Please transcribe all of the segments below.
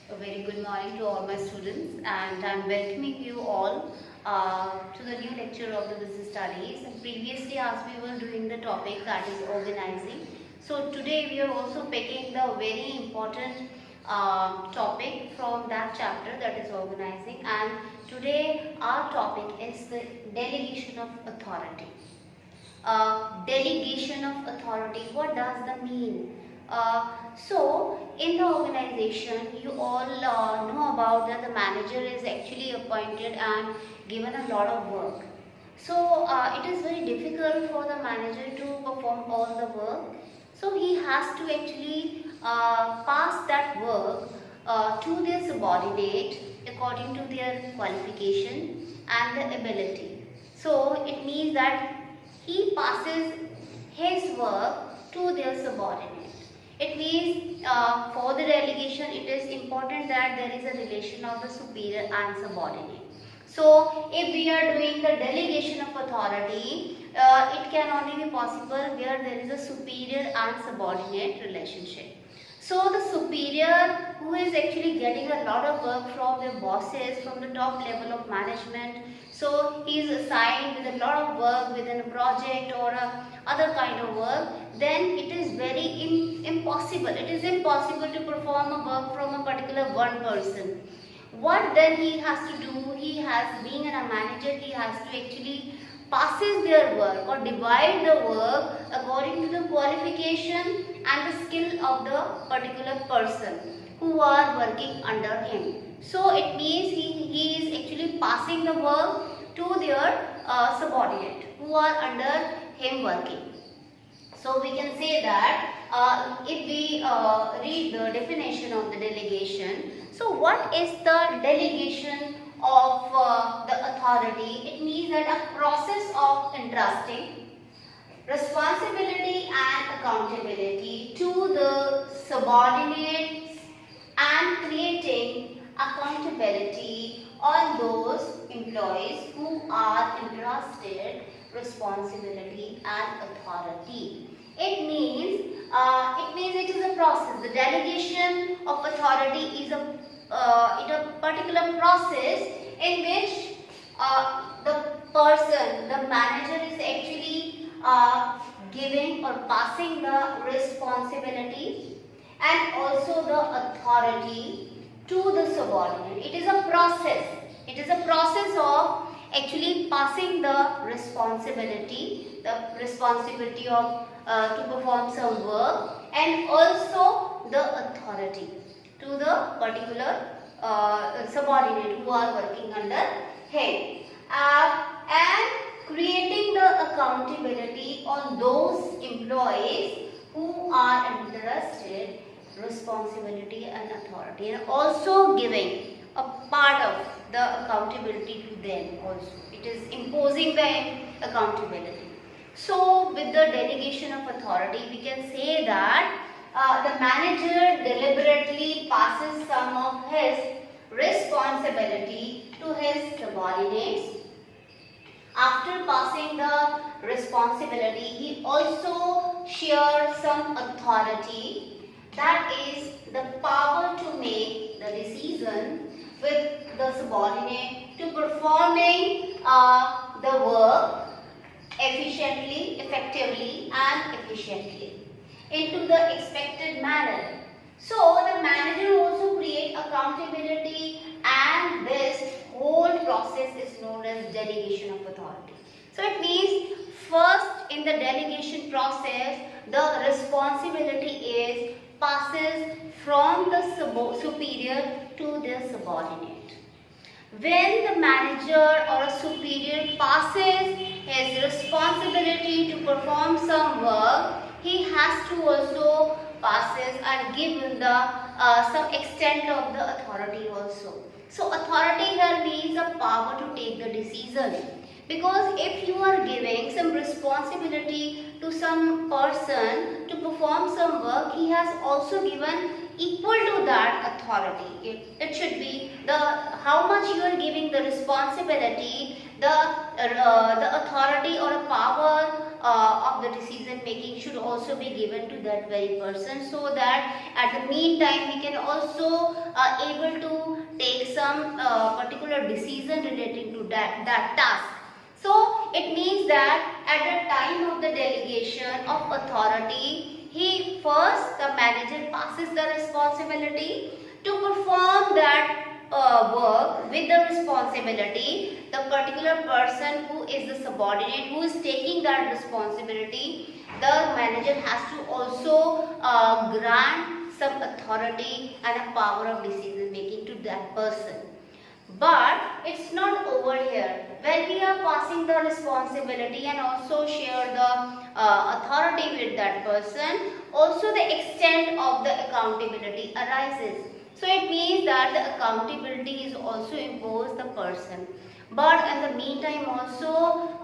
A very good morning to all my students, and I'm welcoming you all to the new lecture of the business studies. And previously, as we were doing the topic that is organizing, so today we are also picking the very important topic from that chapter, that is organizing. And today our topic is the delegation of authority. Delegation of authority, what does that mean? So in the organization, you all know about that the manager is actually appointed and given a lot of work. So it is very difficult for the manager to perform all the work. So he has to actually pass that work to their subordinate according to their qualification and the ability. So it means that he passes his work to their subordinate. It means for the delegation, it is important that there is a relation of the superior and subordinate. So if we are doing the delegation of authority, it can only be possible where there is a superior and subordinate relationship. So the superior, who is actually getting a lot of work from their bosses, from the top level of management, so he is assigned with a lot of work within a project or other kind of work, then it is very impossible. It is impossible to perform a work from a particular one person. What then he has to do? He has, being a manager, he has to actually passes their work or divide the work according to the qualification and the skill of the particular person who are working under him. So it means he is actually passing the work to their subordinate who are under him working. So we can say that if we read the definition of the delegation, so what is the delegation of the authority? It means that a process of entrusting responsibility and accountability to the subordinates and creating accountability on those employees who are entrusted responsibility and authority. It means it is a process. The delegation of authority is a particular process in which the person, the manager, is actually giving or passing the responsibility and also the authority to the subordinate. It is a process. It is a process of actually passing the responsibility of to perform some work, and also the authority to the particular subordinate who are working under him, and creating the accountability on those employees who are entrusted responsibility and authority, and also giving a part of the accountability to them also. It is imposing the accountability. So with the delegation of authority, we can say that the manager deliberately passes some of his responsibility to his subordinates. After passing the responsibility, he also shares some authority, that is the power to make the decision with the subordinate to performing the work efficiently, effectively and efficiently into the expected manner. So the manager also creates accountability, and this whole process is known as delegation of authority. So it means first in the delegation process, the responsibility is passes from the superior to their subordinate. When the manager or a superior passes his responsibility to perform some work, he has to also passes and give the some extent of the authority also. So authority here means a power to take the decision. Because if you are giving some responsibility to some person to perform some work, he has also given equal to that authority. It should be the how much you are giving the responsibility, the authority or a power of the decision making should also be given to that very person, so that at the meantime he can also able to take some particular decision relating to that task. So it means that at the time of the delegation of authority, the manager passes the responsibility to perform that work with the responsibility. The particular person who is the subordinate, who is taking that responsibility, the manager has to also grant some authority and a power of decision making to that person. But it's not over here. When we are passing the responsibility and also share the authority with that person, also the extent of the accountability arises. So it means that the accountability is also imposed the person. But in the meantime also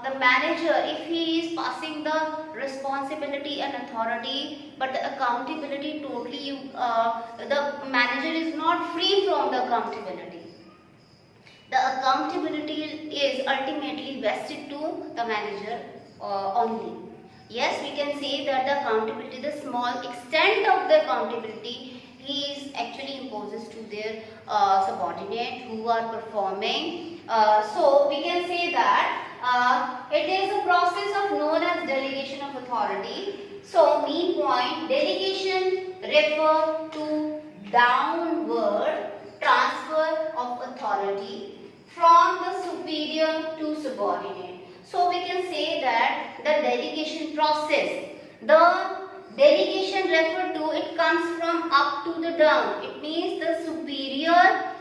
the manager, if he is passing the responsibility and authority, but the accountability totally, the manager is not free from the accountability. The accountability is ultimately vested to the manager only. Yes, we can say that the accountability, the small extent of the accountability, he is actually imposes to their subordinate who are performing. So we can say that it is a process of known as delegation of authority. So main point, delegation refer to downward transfer of authority from the superior to subordinate. So we can say that the delegation process, the delegation referred to, it comes from up to the down. It means the superior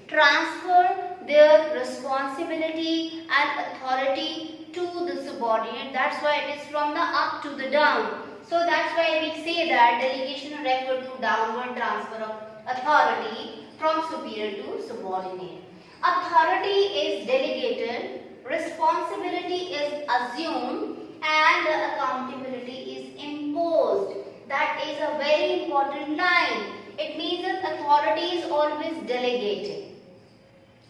transfer their responsibility and authority to the subordinate. That's why it is from the up to the down. So that's why we say that delegation referred to downward transfer of authority from superior to subordinate. Authority is delegated, responsibility is assumed, and the accountability is imposed. That is a very important line. It means that authority is always delegated.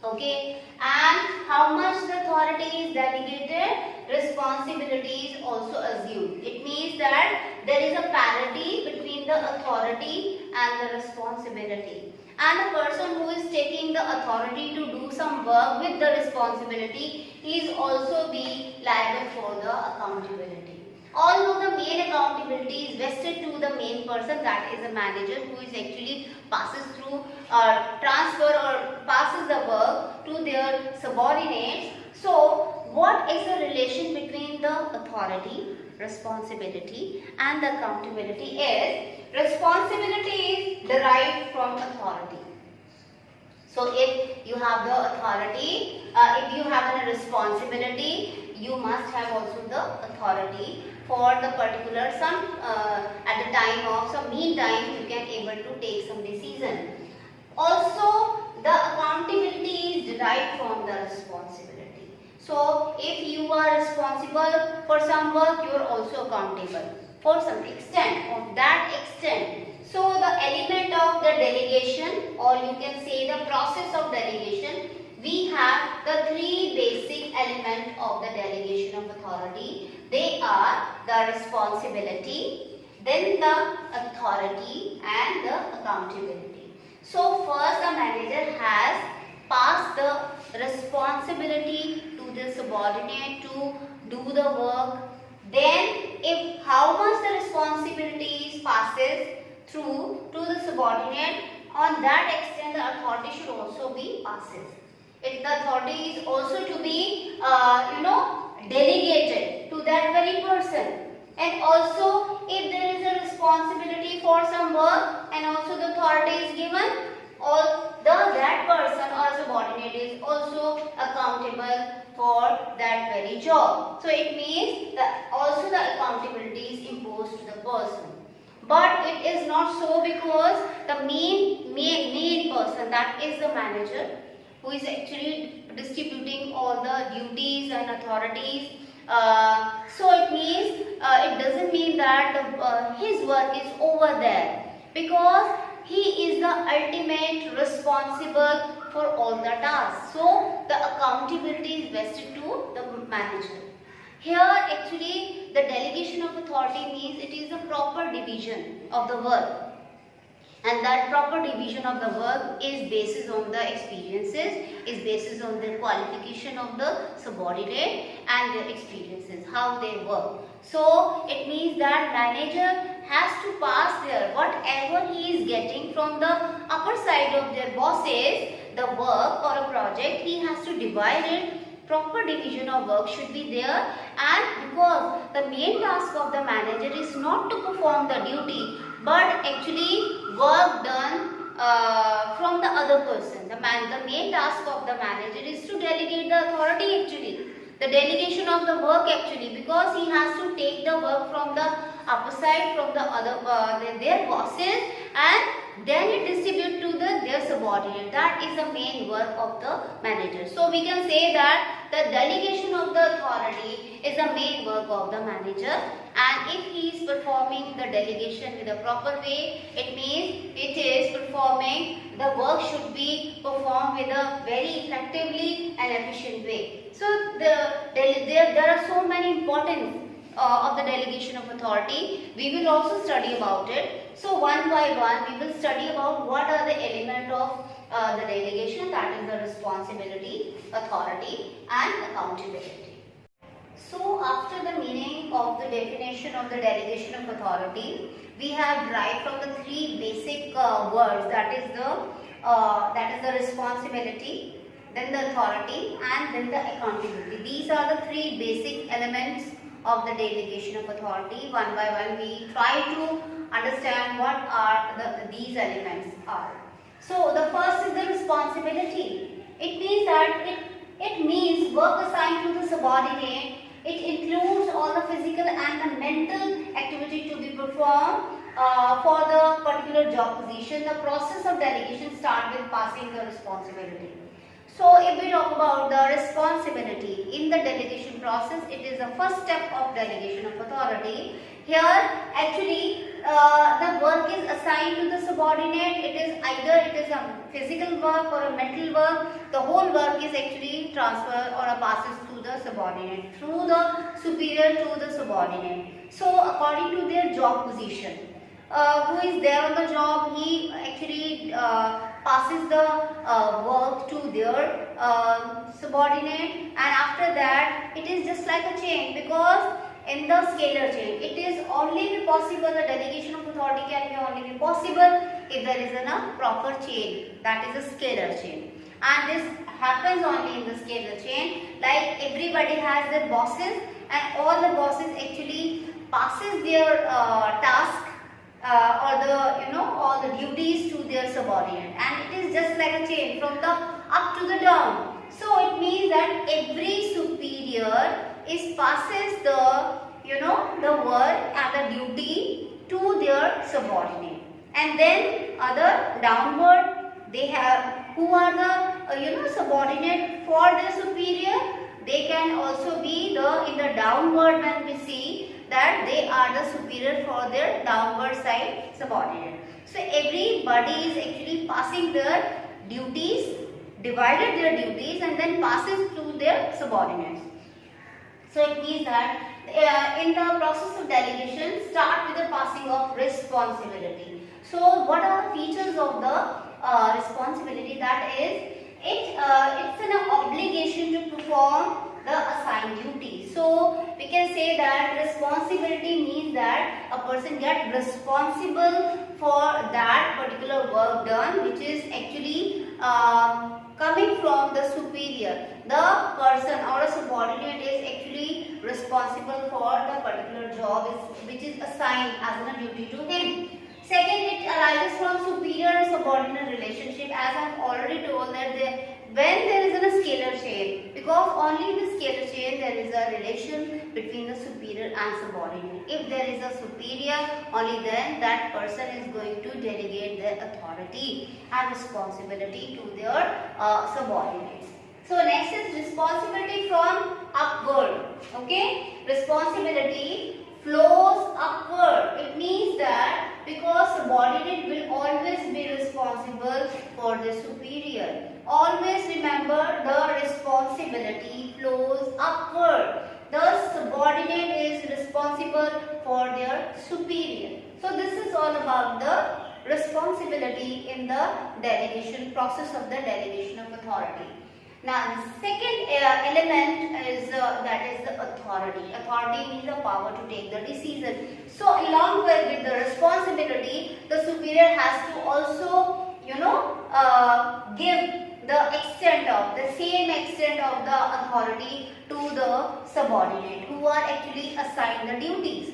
Okay, and how much the authority is delegated, responsibility is also assumed. It means that there is a parity between the authority and the responsibility. And the person who is taking the authority to do some work with the responsibility, he is also be liable for the accountability. Although the main accountability is vested to the main person, that is the manager, who is actually passes through transfer or passes the work to their subordinates. So what is the relation between the authority, responsibility and the accountability is, responsibility is derived from authority. So if you have the authority, if you have a responsibility, you must have also the authority for the particular at the time of some meantime you can able to take some decision. Also the accountability is derived from the responsibility. So if you are responsible for some work, you are also accountable for some extent, of that extent. So the element of the delegation, or you can say the process of delegation, we have the three basic elements of the delegation of authority. They are the responsibility, then the authority and the accountability. So first the manager has passed the responsibility to the subordinate to do the work. Then if how much the responsibility passes through to the subordinate, on that extent the authority should also be passes. If the authority is also to be delegated to that very person, and also if there is a responsibility for some work and also the authority is given, that person or subordinate is also accountable for that very job. So it means that also the accountability is imposed to the person. But it is not so, because the main person, that is the manager, who is actually distributing all the duties and authorities. So it means it doesn't mean that his work is over there, because he is the ultimate responsible for all the tasks. So the accountability is vested to the manager. Here actually the delegation of authority means it is a proper division of the work, and that proper division of the work is basis on the experiences, is basis on the qualification of the subordinate and their experiences, how they work. So it means that manager has to pass their whatever he is getting from the upper side of their bosses, the work or a project, he has to divide it. Proper division of work should be there, and because the main task of the manager is not to perform the duty but actually work done from the other person. The main task of the manager is to delegate the authority actually. The delegation of the work actually, because he has to take the work from the upper side, from the other their bosses, and then it distribute to their subordinate. That is the main work of the manager. So we can say that the delegation of the authority is the main work of the manager, and if he is performing the delegation with a proper way, it means it is performing the work should be performed with a very effectively and efficient way. So there are so many importance of the delegation of authority. We will also study about it. So one by one we will study about what are the elements of the delegation, that is the responsibility, authority and accountability. So after the meaning of the definition of the delegation of authority, we have derived from the three basic words, that is the responsibility, then the authority and then the accountability. These are the three basic elements of the delegation of authority. One by one we try to understand what are these elements are. So the first is the responsibility. It means that it means work assigned to the subordinate. It includes all the physical and the mental activity to be performed for the particular job position. The process of delegation starts with passing the responsibility. So if we talk about the responsibility in the delegation process, it is the first step of delegation of authority. Here actually the work is assigned to the subordinate. It is either a physical work or a mental work. The whole work is actually transferred or passes through the subordinate, through the superior to the subordinate. So according to their job position, who is there on the job, he actually passes the work to their subordinate, and after that it is just like a chain, because in the scalar chain it is only possible, the delegation of authority can be only be possible if there is a proper chain, that is a scalar chain, and this happens only in the scalar chain. Like everybody has their bosses, and all the bosses actually passes their task or all the duties to their subordinate, and it is just like a chain from the up to the down. So it means that every superior passes the work and the duty to their subordinate, and then other downward they have who are the subordinate for their superior. They can also be in the downward, when we see that they are the superior for their downward side subordinate. So everybody is actually passing their duties, divided their duties, and then passes to their subordinates. So it means that in the process of delegation, start with the passing of responsibility. So what are the features of the responsibility? That is, it's an obligation to perform the assigned duty. So we can say that responsibility means that a person gets responsible for that particular work done, which is actually coming from the superior. The person or a subordinate is actually responsible for the particular job which is assigned as a duty to him. Second, it arises from superior and subordinate relationship, as I have already told that when there is a scalar chain, because only in the scalar chain there is a relation between the superior and subordinate. If there is a superior, only then that person is going to delegate their authority and responsibility to their subordinates. So next is responsibility from upward. Okay, responsibility flows upward. It means that because subordinate will always be responsible for the superior. Always remember, the responsibility flows upward. The subordinate is responsible for their superior. So this is all about the responsibility in the delegation process of the delegation of authority. Now the second element is that is the authority. Authority means the power to take the decision. So along with the responsibility, the superior has to also give the same extent of the authority to the subordinate who are actually assigned the duties.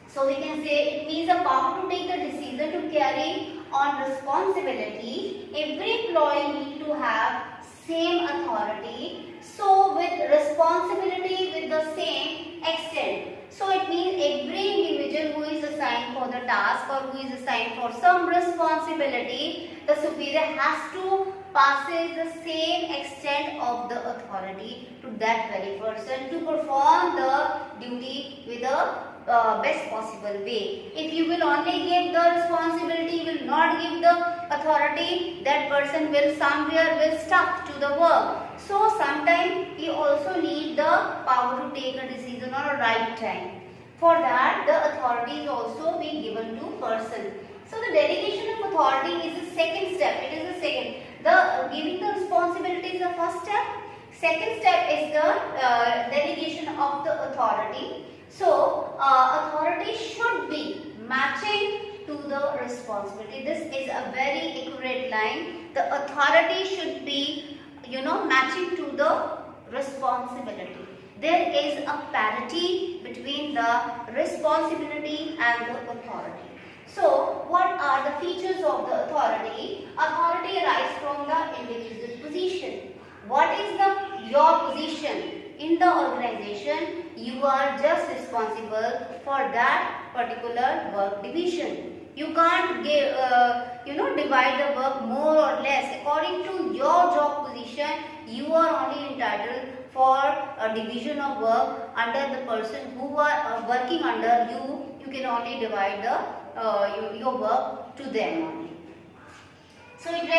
So we can say it means the power to take the decision to carry on responsibility. Every employee need to have same authority. So with responsibility with the same extent. So it means every individual who is assigned for the task or who is assigned for some responsibility, the superior has to passes the same extent of the authority to that very person to perform the duty with the best possible way. If you will only give the responsibility, will not give the authority, that person will somewhere stuck to the work. So sometimes you also need the power to take a decision on a right time. For that, the authority is also being given to person. So the delegation of authority is the second step. It is the second. The giving the responsibility is the first step. Second step is the delegation of the authority. So authority should be matching to the responsibility. This is a very accurate line. The authority should be matching to the responsibility. There is a parity between the responsibility and the authority. So, what are the features of the authority? Authority arises from the individual's position. What is your position in the organization? You are just responsible for that particular work division. You can't divide the work more or less according to your job position. You are only entitled for a division of work under the person who are working under you. You can only divide your work to them only. So it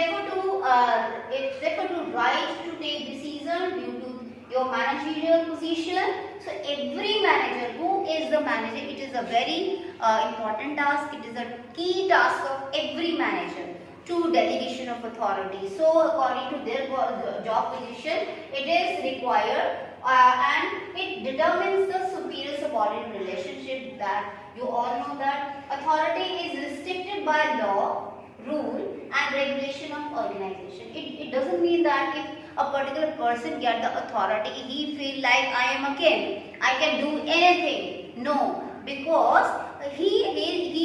refers to right to take decision due to your managerial position. So every manager, who is the manager, it is a very important task. It is a key task of every manager to delegation of authority. So according to their job position, it is required and it determines the superior subordinate relationship. That you all know that authority is restricted by law, rule and regulation of organization. It doesn't mean that if a particular person get the authority, he feel like I am a king, I can do anything. No, because he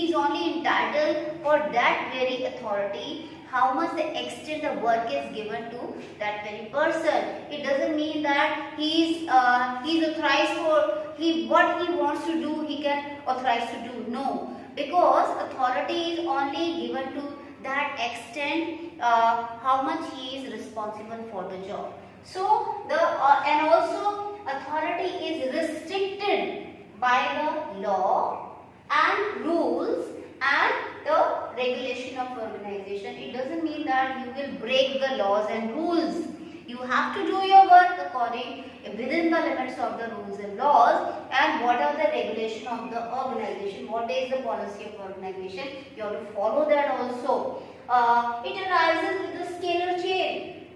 is only entitled for that very authority, how much the extent the work is given to that very person. It doesn't mean that he is authorized for what he wants to do, he can authorize to do. No, because authority is only given to that extent how much he is responsible for the job. So and also authority is restricted by the law and rules and the regulation of organization. It doesn't mean that you will break the laws and rules. You have to do your work according within the limits of the rules and laws, and what are the regulation of the organization, what is the policy of organization, you have to follow that also. It arises with the scalar chain.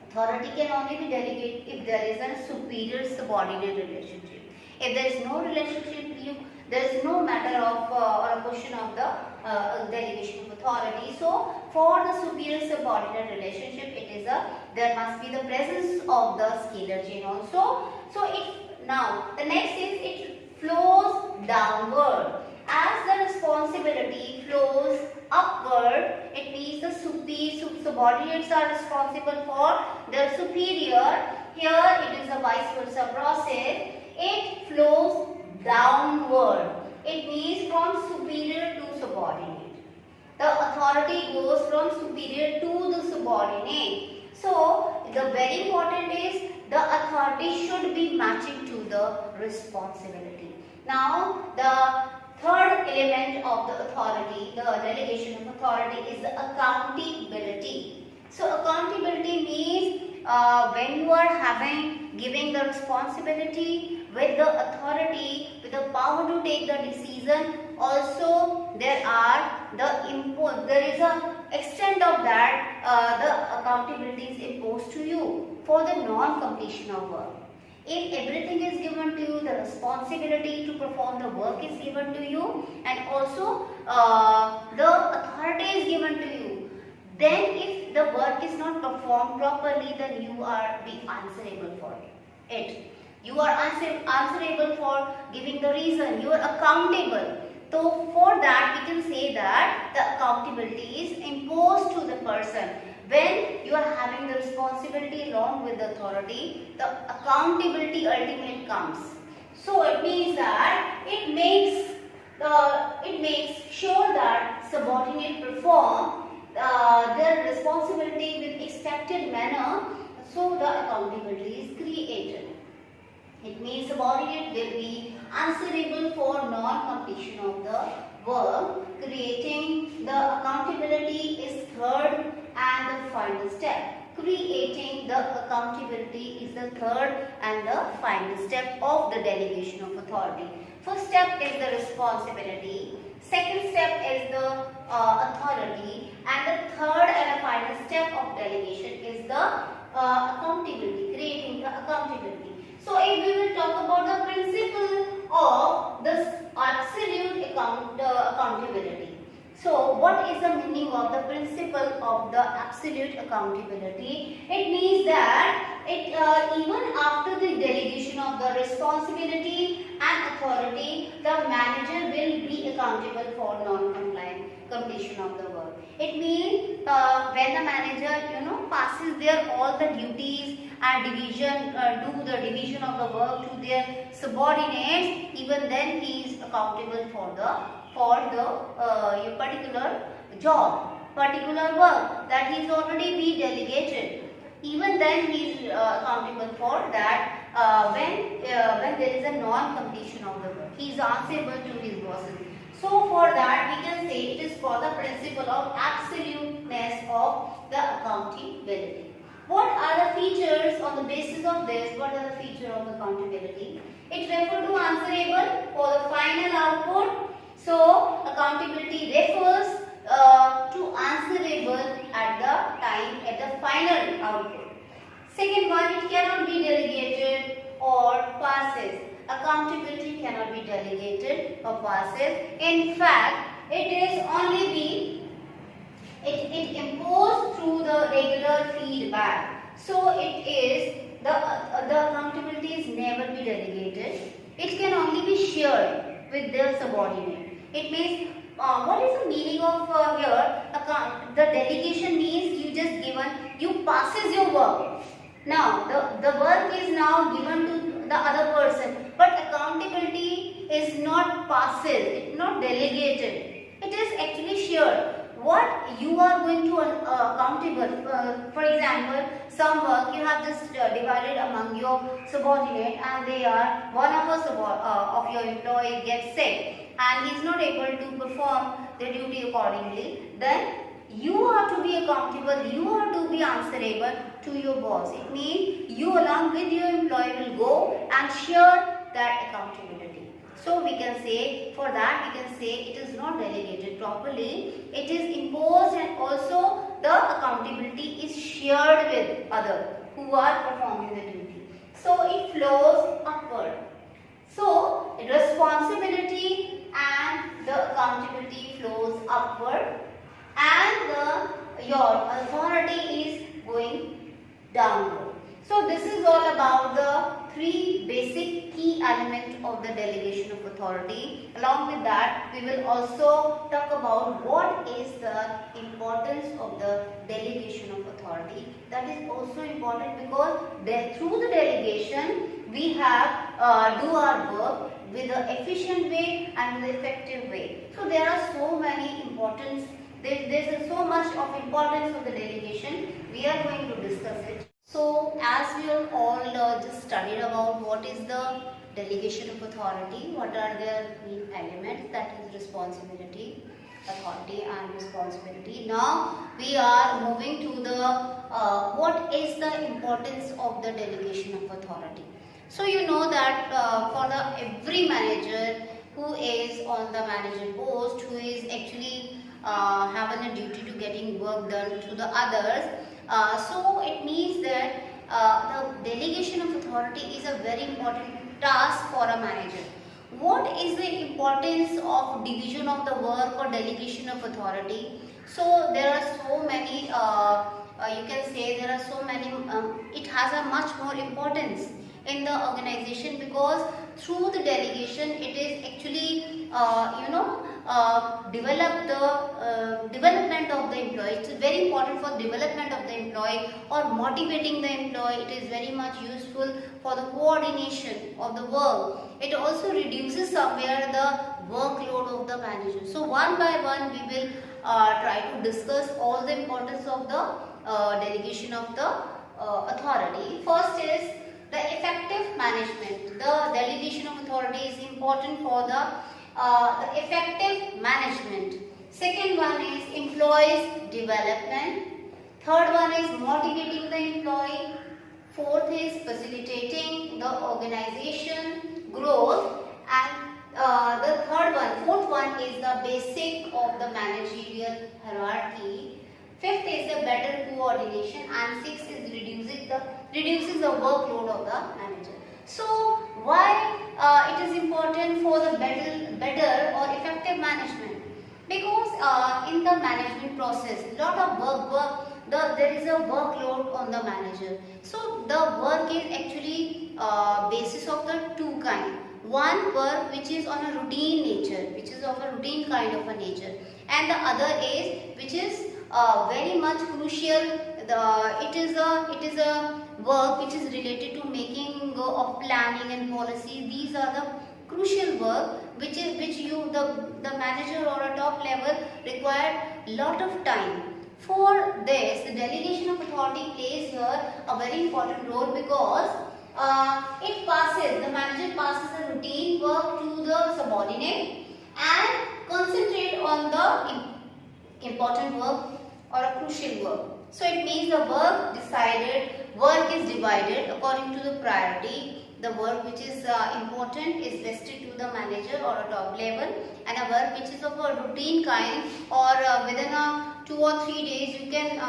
Authority can only be delegated if there is a superior subordinate relationship. If there is no relationship, there is no matter of or a question of the delegation of authority. So for the superior subordinate relationship, there must be the presence of the scalar chain also. So now the next is it flows downward. As the responsibility flows upward, it means the subordinates are responsible for the superior. Here it is a vice versa process. It flows downward. It means from superior to subordinate. The authority goes from superior to the subordinate. So the very important is the authority should be matching to the responsibility. Now the third element of the authority, the delegation of authority, is the accountability. So accountability means when you are having giving the responsibility with the authority, with the power to take the decision. Also, there is a extent of that the accountability is imposed to you for the non-completion of work. If everything is given to you, the responsibility to perform the work is given to you, and also the authority is given to you, then if the work is not performed properly, then you are being answerable for it. You are answerable for giving the reason. You are accountable. So for that, we can say that the accountability is imposed to the person. When you are having the responsibility along with the authority, the accountability ultimate comes. So it means that it makes sure that subordinate perform their responsibility with expected manner, so the accountability is created. It means subordinate will be answerable for non-completion of the work. Creating the accountability is third and the final step. Creating the accountability is the third and the final step of the delegation of authority. First step is the responsibility. Second step is the authority, and the third and the final step of delegation is the accountability, creating the accountability. So if we will talk about the principle of this absolute accountability. So what is the meaning of the principle of the absolute accountability? It means that even after the delegation of the responsibility and authority, the manager will be accountable for completion of the work. It means when the manager passes their all the duties and do the division of the work to their subordinates, even then he is accountable for the particular job, particular work that he is already be delegated. Even then he is accountable for that when there is a non-completion of the work. He is answerable to his bosses. So for that we can say it is for the principle of absoluteness of the accountability. What are the features on the basis of this? What are the features of accountability? It refers to answerable for the final output. So accountability refers to answerable at the final output. Second one, it cannot be delegated or passes. Accountability cannot be delegated or passes. In fact, it imposed through the regular feedback. So it is the accountability is never be delegated. It can only be shared with their subordinate. It means what is the meaning of here? The delegation means you passes your work. Now the work is now given to the other person, but accountability is not passes, it's not delegated. It is actually shared. What you are going to accountable. For example, some work you have just divided among your subordinate, and they are one of your employee gets sick and he is not able to perform the duty accordingly. Then you are to be accountable. You are to be answerable to your boss. It means you along with your employee will go and share that accountability. So we can say, for that we can say it is not delegated properly, it is imposed, and also the accountability is shared with others who are performing the duty. So it flows upward. So responsibility and the accountability flows upward, and your authority is going downward. So this is all about the three basic key elements of the delegation of authority. Along with that, we will also talk about what is the importance of the delegation of authority. That is also important because through the delegation we have do our work with an efficient way and with an effective way. So there are so many importance. There is so much of importance of the delegation. We are going to discuss it. So as we have all just studied about what is the delegation of authority, what are the main elements, that is responsibility, authority and responsibility. Now we are moving to the what is the importance of the delegation of authority. So you know that for the every manager who is on the manager post, who is actually having a duty to getting work done to the others, so it means that the delegation of authority is a very important task for a manager. What is the importance of division of the work or delegation of authority? So there are so many, you can say there are so many, it has a much more importance in the organization, because through the delegation it is actually, develop the development of the employee. It's very important for development of the employee or motivating the employee. It is very much useful for the coordination of the work. It also reduces somewhere the workload of the manager. So one by one we will try to discuss all the importance of the delegation of the authority. First is the effective management. The delegation of authority is important for the effective management. Second one is employees development. Third one is motivating the employee. Fourth is facilitating the organization growth. And the fourth one is the basic of the managerial hierarchy. Fifth is the better coordination, and sixth is reduces the workload of the manager. So why it is important for the better or effective management? Because in the management process, lot of work there is a workload on the manager. So the work is actually basis of the two kind. One work which is on a routine nature, which is of a routine kind of a nature, and the other is which is very much crucial. It is a work which is related to making of planning and policy. These are the crucial work which the manager or a top level require lot of time. For this, the delegation of authority plays here a very important role, because the manager passes the routine work to the subordinate and concentrate on the important work or a crucial work. So it means the work is divided according to the priority. The work which is important is vested to the manager or a top level, and a work which is of a routine kind or within 2 or 3 days you can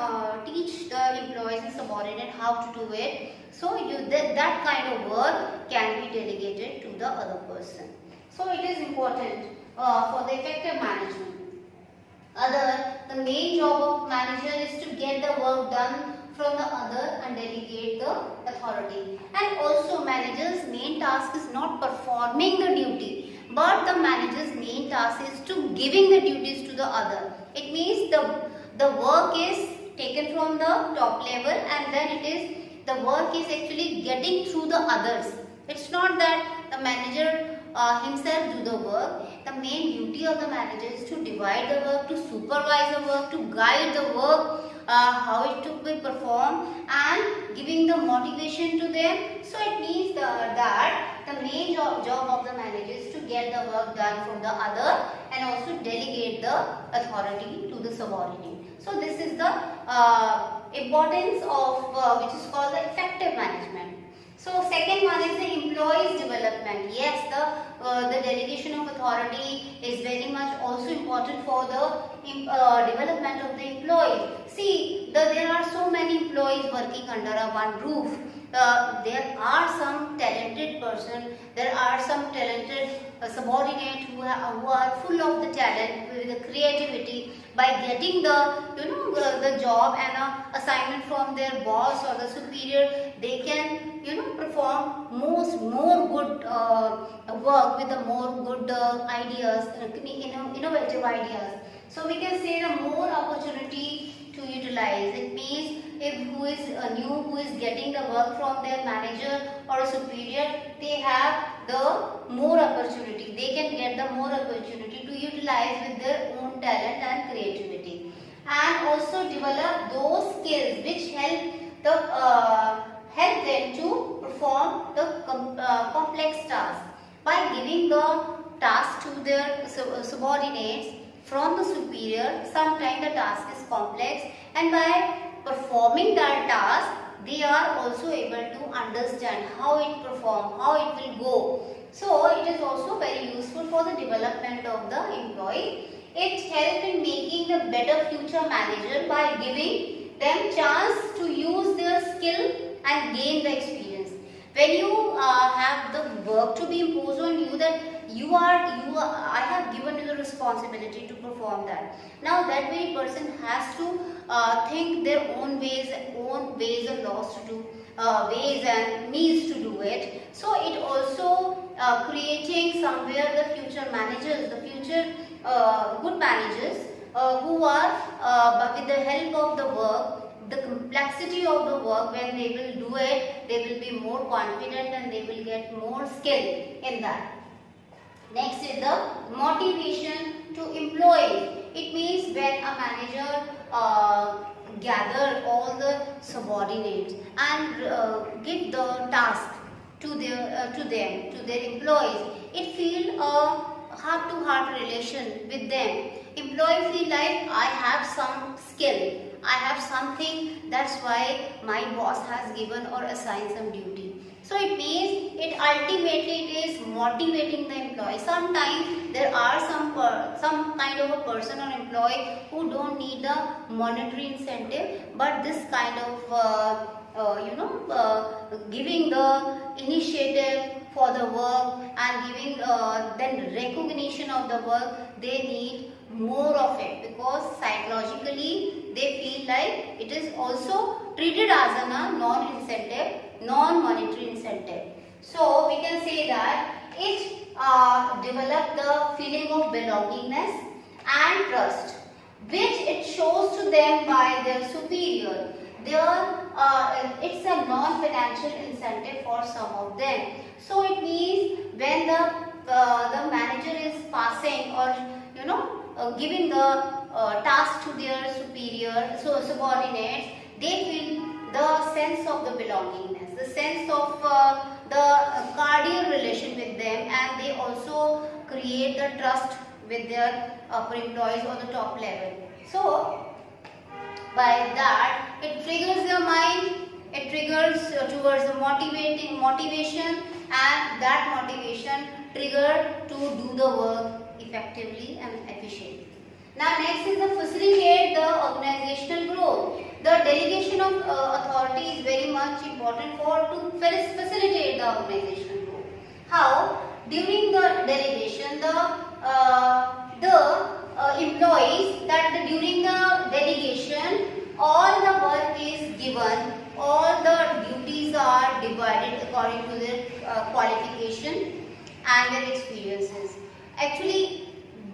teach the employees and subordinate how to do it. So that kind of work can be delegated to the other person. So it is important for the effective management. The main job of manager is to get the work done from the other and delegate the authority. And also manager's main task is not performing the duty, but the manager's main task is to giving the duties to the other. It means the work is taken from the top level, and then the work is actually getting through the others. It's not that the manager himself do the work. The main duty of the manager is to divide the work, to supervise the work, to guide the work, how it to be performed, and giving the motivation to them. So it means that the main job of the manager is to get the work done from the other and also delegate the authority to the subordinate. So this is the importance of which is called the effective management. So second one is the employees development. Yes, the delegation of authority is very much also important for the development of the employees. See, there are so many employees working under one roof. There are some talented person, there are some talented subordinate who are full of the talent, with the creativity. By getting the job and assignment from their boss or the superior, they can perform more good work with the more good ideas, innovative ideas. So we can say the more opportunity to utilize. It means if who is getting the work from their manager or a superior, they have the more opportunity. They can get the more opportunity to utilize with their own talent and creativity, and also develop those skills which help them to perform the complex tasks. By giving the task to their subordinates from the superior, sometimes the task is complex, and by performing that task, they are also able to understand how it perform, how it will go. So it is also very useful for the development of the employee. It helps in making the better future manager by giving them chance to use their skill and gain the experience. When you have the work to be imposed on you, that I have given you the responsibility to perform that. Now that very person has to think their own ways and laws to do, ways and means to do it. So it also creating somewhere the future managers, the future good managers who are with the help of the work, the complexity of the work, when they will do it, they will be more confident and they will get more skill in that. Next is the motivation to employees. It means when a manager gather all the subordinates and give the task to their employees, it feel a heart-to-heart relation with them. Employee feel like I have some skill, I have something, that's why my boss has given or assigned some duty. So it means it ultimately it is motivating the employee. Sometimes there are some kind of a person or employee who don't need the monetary incentive, but this kind of giving the initiative for the work and giving then recognition of the work, they need more of it, because psychologically they feel like it is also treated as a non-incentive, non-monetary incentive. So we can say that it develop the feeling of belongingness and trust, which it shows to them by their superior. It's a non-financial incentive for some of them. So it means when the manager is passing or giving the task to their superior, so subordinates, they feel the sense of the belongingness, the sense of the cordial relation with them, and they also create the trust with their upper employees or the top level. So by that, it triggers their mind, it triggers towards the motivation, and that motivation trigger to do the work effectively and efficiently. Now next is the facilitate the organizational growth. The delegation of authority is very much important to facilitate the organizational growth. How? During the delegation, the employees, that during the delegation, all the work is given, all the duties are divided according to their qualification and their experiences. Actually,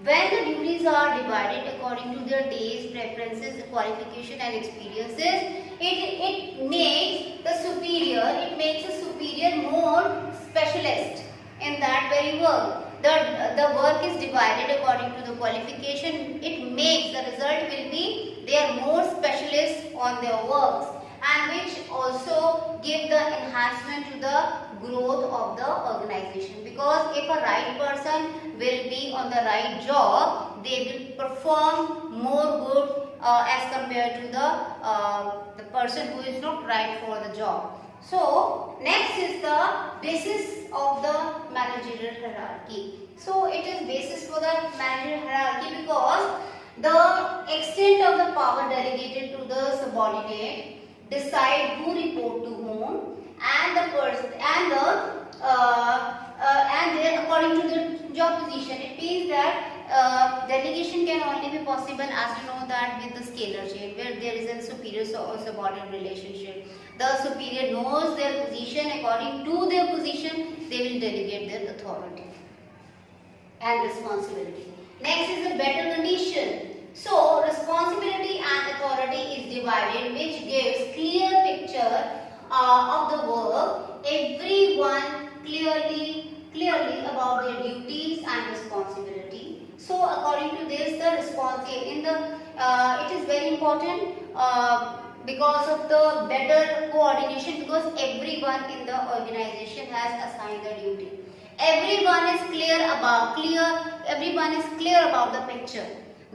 when the duties are divided according to their days, preferences, qualification and experiences, it makes the superior more specialist in that very work. The work is divided according to the qualification. It makes the result will be they are more specialists on their works, and which also give the enhancement to the growth of the organization. Because if a right person will be on the right job, they will perform more good as compared to the person who is not right for the job. So next is the basis of the managerial hierarchy. So it is basis for the managerial hierarchy because the extent of the power delegated to the subordinate decide who report to whom, and the person and then according to the job position. It means that delegation can only be possible, as you know, that with the scalar chain, where there is a superior or subordinate relationship. The superior knows their position. According to their position, they will delegate their authority and responsibility. Next is a better condition. So responsibility and authority is divided, which gives clear picture of the work. Everyone clearly about their duties and responsibility. So according to this, the it is very important because of the better coordination, because everyone in the organization has assigned the duty. Everyone is clear about the picture.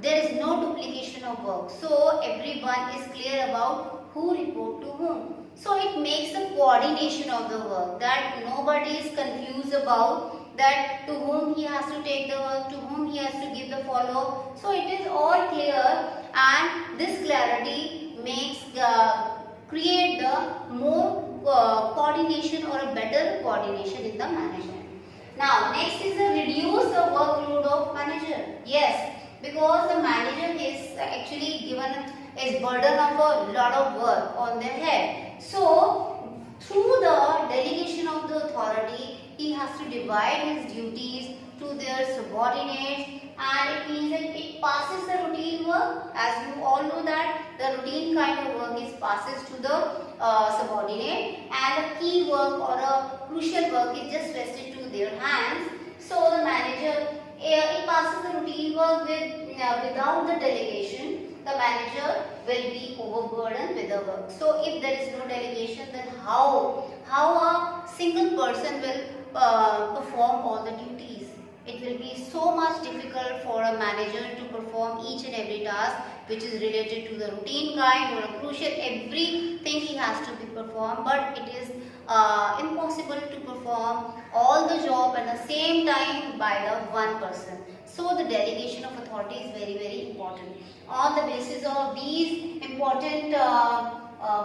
there is no duplication of work. So everyone is clear about who report to whom. So it makes the coordination of the work, that nobody is confused about that to whom he has to take the work, to whom he has to give the follow. So it is all clear, and this clarity makes create the more coordination or a better coordination in the management. Now next is the reduce the workload of manager. Yes, because the manager is actually given is burden of a lot of work on their head. So through the delegation of the authority, he has to divide his duties to their subordinates, and it means that it passes the routine work. As you all know that the routine kind of work is passes to the subordinate, and the key work or a crucial work is just vested to their hands. So the manager, it passes the routine work without the delegation. The manager will be overburdened with the work. So if there is no delegation, then how a single person will perform all the duties? It will be so much difficult for a manager to perform each and every task which is related to the routine kind or a crucial, everything he has to be performed, but it is impossible to perform all the job at the same time by the one person. So the delegation of authority is very, very important. On the basis of these important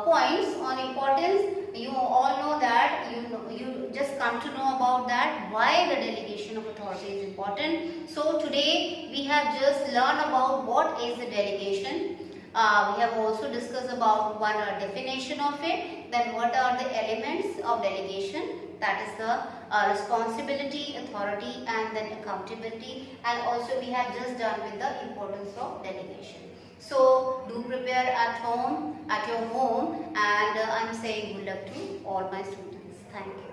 points on importance, you all know that you just come to know about that why the delegation of authority is important. So today we have just learned about what is the delegation. We have also discussed about one definition of it, then what are the elements of delegation, that is the responsibility, authority, and then accountability, and also we have just done with the importance of delegation. So do prepare at home, at your home, and I'm saying good luck to all my students. Thank you.